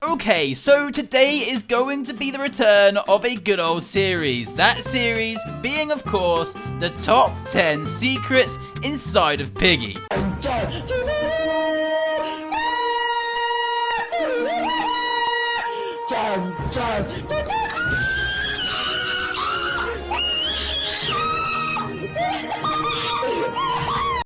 Okay, so today is going to be the return of a good old series. That series being, of course, the top 10 secrets inside of Piggy.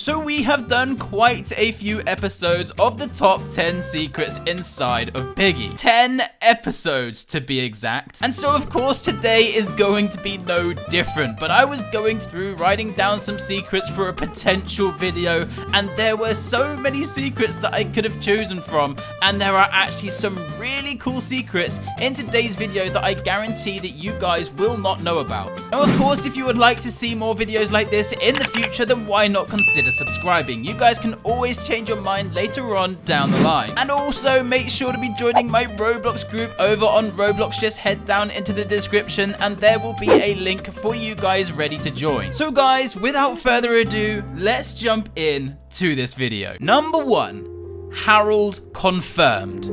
So we have done quite a few episodes of the top 10 secrets inside of Piggy. 10 episodes to be exact. And so of course today is going to be no different. But I was going through writing down some secrets for a potential video, and there were so many secrets that I could have chosen from. And there are actually some really cool secrets in today's video that I guarantee that you guys will not know about. Now of course, if you would like to see more videos like this in the future, then why not consider subscribing. You guys can always change your mind later on down the line. And also make sure to be joining my Roblox group over on Roblox. Just head down into the description and there will be a link for you guys ready to join. So guys, without further ado, let's jump in to this video. Number 1, Harold confirmed.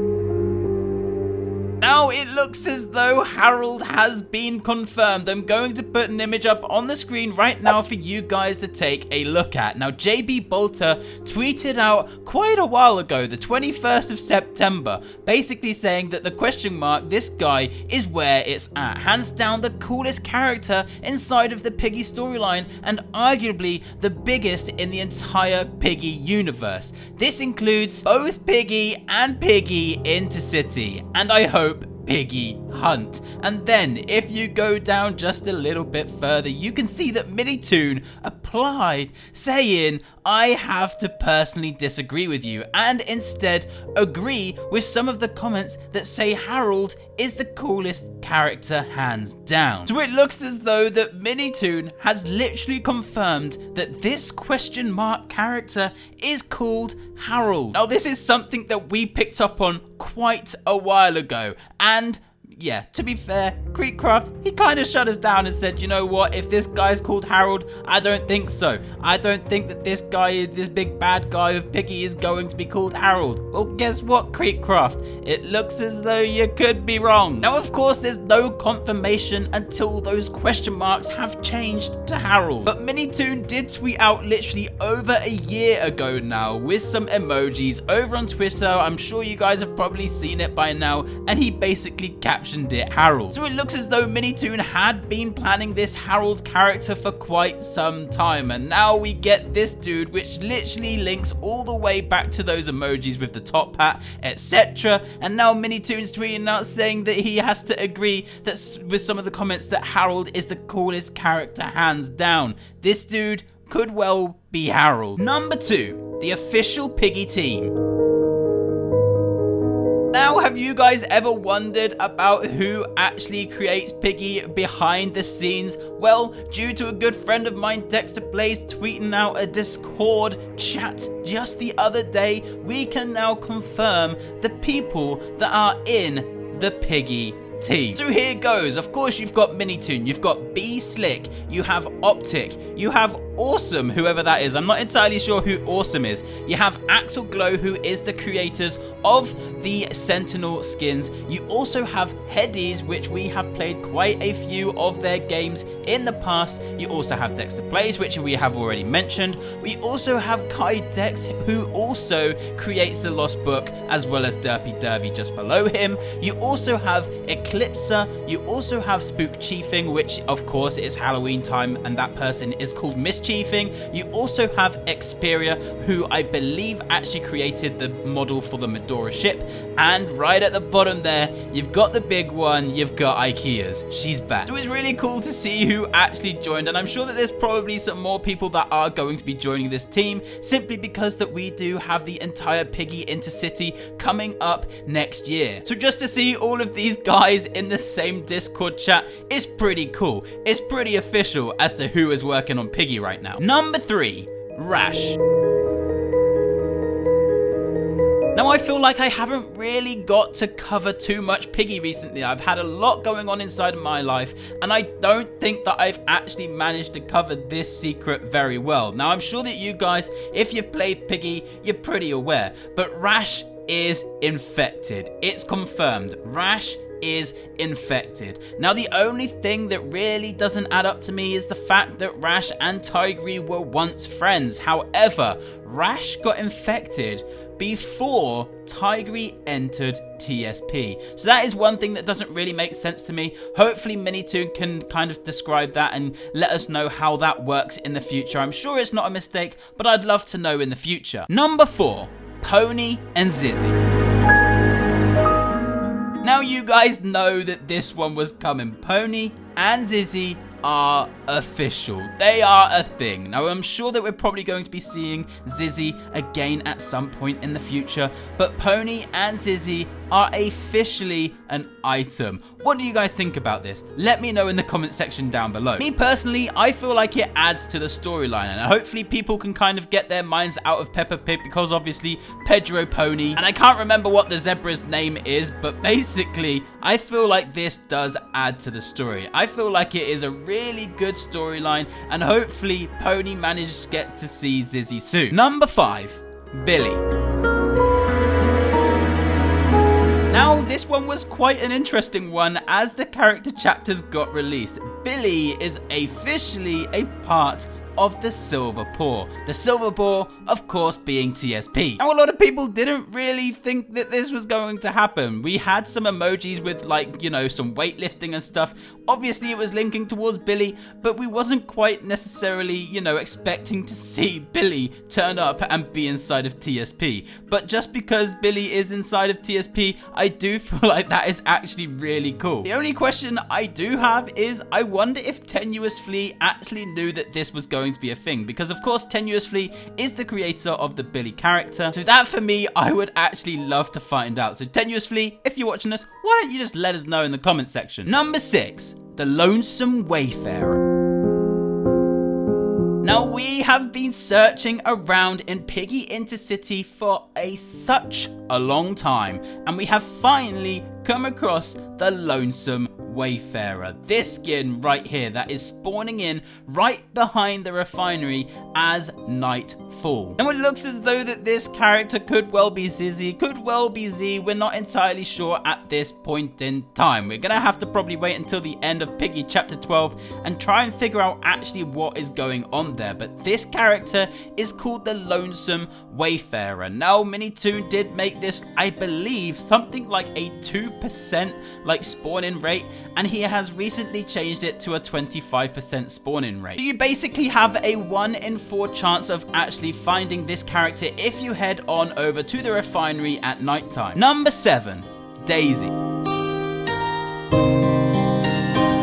Now it looks as though Harold has been confirmed. I'm going to put an image up on the screen right now for you guys to take a look at. Now JB Bolter tweeted out quite a while ago, the 21st of September, basically saying that the question mark, this guy is where it's at. Hands down the coolest character inside of the Piggy storyline and arguably the biggest in the entire Piggy universe. This includes both Piggy and Piggy Intercity, and I hope Piggy Hunt. And then if you go down just a little bit further, you can see that Minitoon applied saying, I have to personally disagree with you and instead agree with some of the comments that say Harold is the coolest character hands down. So it looks as though that Minitoon has literally confirmed that this question mark character is called Harold. Now this is something that we picked up on quite a while ago, and yeah, to be fair, Creekcraft, he kind of shut us down and said, you know what, if this guy's called Harold, I don't think so. I don't think that this guy, this big bad guy of Piggy is going to be called Harold. Well, guess what, Creekcraft? It looks as though you could be wrong. Now, of course, there's no confirmation until those question marks have changed to Harold. But Minitoon did tweet out literally over a year ago now with some emojis over on Twitter. I'm sure you guys have probably seen it by now, and he basically captioned it Harold. So it looks as though Minitoon had been planning this Harold character for quite some time, and now we get this dude, which literally links all the way back to those emojis with the top hat, etc. And now Minitoon's tweeting out saying that he has to agree that with some of the comments that Harold is the coolest character hands down. This dude could well be Harold. Number 2, the official Piggy team. Now, have you guys ever wondered about who actually creates Piggy behind the scenes? Well, due to a good friend of mine, Dexter Blaze, tweeting out a Discord chat just the other day, we can now confirm the people that are in the Piggy team. So here goes. Of course, you've got Minitoon, you've got B Slick, you have Optic, you have Awesome, whoever that is. I'm not entirely sure who Awesome is. You have Axel Glow, who is the creators of the Sentinel skins. You also have Headies, which we have played quite a few of their games in the past. You also have Dexter Blaze, which we have already mentioned. We also have Kai Dex, who also creates the Lost Book, as well as Derpy Dervy just below him. You also have Eclipser. You also have Spook Chiefing, which of course is Halloween time, and that person is called Mischiefing. You also have Xperia, who I believe actually created the model for the Medora ship. And right at the bottom there, you've got the big one, you've got Ikea's. She's back. So it's really cool to see who actually joined, and I'm sure that there's probably some more people that are going to be joining this team, simply because that we do have the entire Piggy Intercity coming up next year. So just to see all of these guys in the same Discord chat is pretty cool. It's pretty official as to who is working on Piggy right now. Number 3, Rash. Now, I feel like I haven't really got to cover too much Piggy recently. I've had a lot going on inside of my life, and I don't think that I've actually managed to cover this secret very well. Now, I'm sure that you guys, if you've played Piggy, you're pretty aware, but Rash is infected. It's confirmed. Rash is infected. Now, the only thing that really doesn't add up to me is the fact that Rash and Tigray were once friends. However, Rash got infected before Tigray entered TSP. So that is one thing that doesn't really make sense to me. Hopefully Minitoon can kind of describe that and let us know how that works in the future. I'm sure it's not a mistake, but I'd love to know in the future. Number 4, Pony and Zizzy. Now you guys know that this one was coming. Pony and Zizzy are official. They are a thing. Now, I'm sure that we're probably going to be seeing Zizzy again at some point in the future, but Pony and Zizzy are officially an item. What do you guys think about this? Let me know in the comment section down below. Me personally, I feel like it adds to the storyline, and hopefully people can kind of get their minds out of Peppa Pig, because obviously Pedro Pony, and I can't remember what the zebra's name is, but basically I feel like this does add to the story. I feel like it is a really good storyline, and hopefully Pony gets to see Zizzy soon. Number 5, Billy. Now, this one was quite an interesting one as the character chapters got released. Billy is officially a part of the Silver Paw. The Silver Paw, of course, being TSP. Now, a lot of people didn't really think that this was going to happen. We had some emojis with, like, you know, some weightlifting and stuff. Obviously, it was linking towards Billy, but we wasn't quite necessarily, you know, expecting to see Billy turn up and be inside of TSP. But just because Billy is inside of TSP, I do feel like that is actually really cool. The only question I do have is, I wonder if Tenuous Flea actually knew that this was going to be a thing, because of course Tenuous Flea is the creator of the Billy character. So that, for me, I would actually love to find out. So Tenuous Flea, if you're watching this, why don't you just let us know in the comment section. Number 6, the Lonesome Wayfarer. Now, we have been searching around in Piggy Intercity for such a long time, and we have finally come across the Lonesome Wayfarer. This skin right here that is spawning in right behind the refinery as night falls. Now, it looks as though that this character could well be Zizzy, could well be Z. We're not entirely sure at this point in time. We're gonna have to probably wait until the end of Piggy chapter 12 and try and figure out actually what is going on there. But this character is called the Lonesome Wayfarer. Now, Minitoon did make this, I believe, something like a 2% like spawn-in rate, and he has recently changed it to a 25% spawn-in rate. You basically have a 1 in 4 chance of actually finding this character if you head on over to the refinery at nighttime. Number 7, Daisy.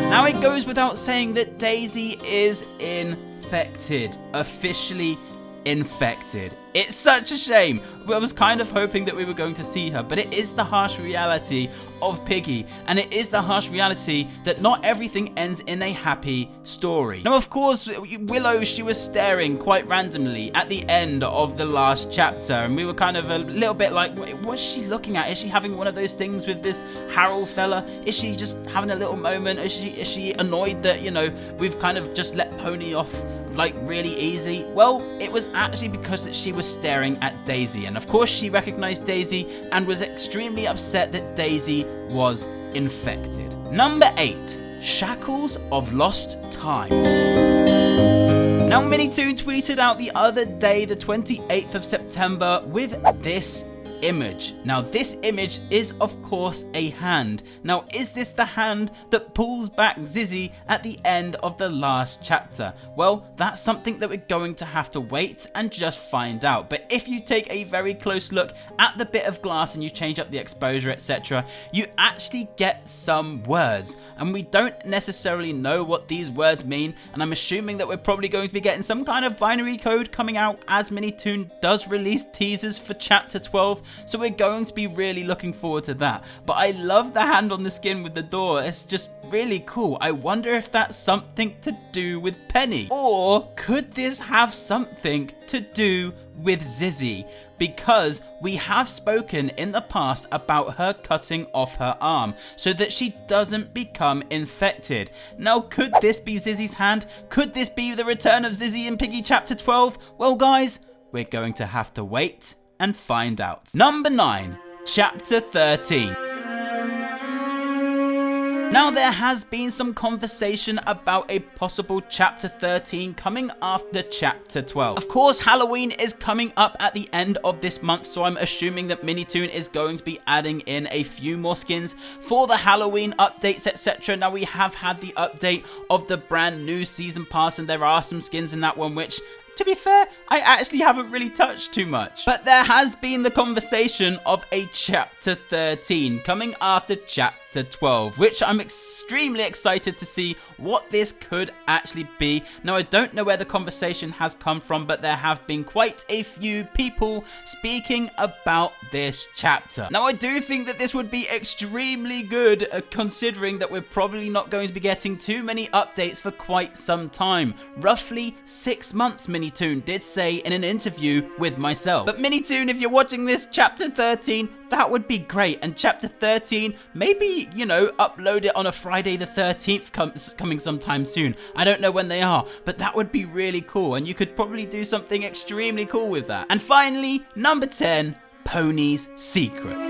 Now, it goes without saying that Daisy is infected, officially infected. It's such a shame. I was kind of hoping that we were going to see her, but it is the harsh reality of Piggy, and it is the harsh reality that not everything ends in a happy story. Now, of course, Willow, she was staring quite randomly at the end of the last chapter, and we were kind of a little bit like, what's she looking at? Is she having one of those things with this Harold fella? Is she just having a little moment? Is she annoyed that, you know, we've kind of just let Pony off like really easy? Well, it was actually because that she was staring at Daisy, and of course she recognized Daisy and was extremely upset that Daisy was infected. Number 8, Shackles of Lost Time. Now, Minitoon tweeted out the other day, the 28th of September, with this image. Now, this image is of course a hand. Now, is this the hand that pulls back Zizzy at the end of the last chapter? Well, that's something that we're going to have to wait and just find out. But if you take a very close look at the bit of glass and you change up the exposure, etc., you actually get some words, and we don't necessarily know what these words mean, and I'm assuming that we're probably going to be getting some kind of binary code coming out as Minitoon does release teasers for chapter 12. So we're going to be really looking forward to that. But I love the hand on the skin with the door. It's just really cool. I wonder if that's something to do with Penny. Or could this have something to do with Zizzy? Because we have spoken in the past about her cutting off her arm so that she doesn't become infected. Now, could this be Zizzy's hand? Could this be the return of Zizzy in Piggy chapter 12? Well, guys, we're going to have to wait and find out. Number 9, Chapter 13. Now, there has been some conversation about a possible Chapter 13 coming after Chapter 12. Of course, Halloween is coming up at the end of this month, so I'm assuming that Minitoon is going to be adding in a few more skins for the Halloween updates, etc. Now, we have had the update of the brand new Season Pass, and there are some skins in that one which, to be fair, I actually haven't really touched too much. But there has been the conversation of a Chapter 13 coming after Chapter 12, which I'm extremely excited to see what this could actually be. Now, I don't know where the conversation has come from, but there have been quite a few people speaking about this chapter. Now, I do think that this would be extremely good, considering that we're probably not going to be getting too many updates for quite some time. Roughly 6 months, Minitoon did say in an interview with myself. But Minitoon, if you're watching this, Chapter 13, that would be great. And Chapter 13, maybe, you know, upload it on a Friday the 13th coming sometime soon. I don't know when they are, but that would be really cool. And you could probably do something extremely cool with that. And finally, number 10, Piggy Secrets.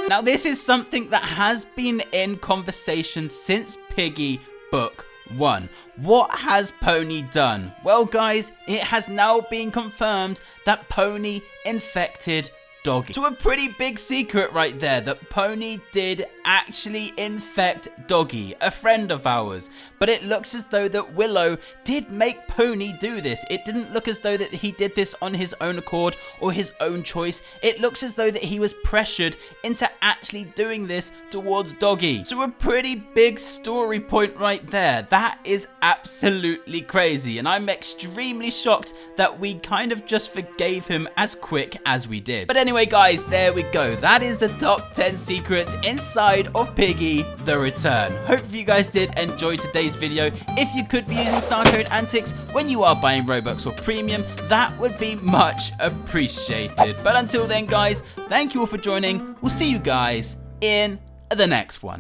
Now, this is something that has been in conversation since Piggy Book 1. What has Pony done? Well, guys, it has now been confirmed that Pony infected Doggy. So a pretty big secret right there, that Pony did actually infect Doggy, a friend of ours. But it looks as though that Willow did make Pony do this. It didn't look as though that he did this on his own accord or his own choice. It looks as though that he was pressured into actually doing this towards Doggy. So a pretty big story point right there. That is absolutely crazy. And I'm extremely shocked that we kind of just forgave him as quick as we did. But anyway, guys, there we go. That is the top 10 secrets inside of Piggy the Return. Hopefully you guys did enjoy today's video. If you could be using star code Antixx when you are buying Robux or Premium, that would be much appreciated. But until then, guys, thank you all for joining. We'll see you guys in the next one.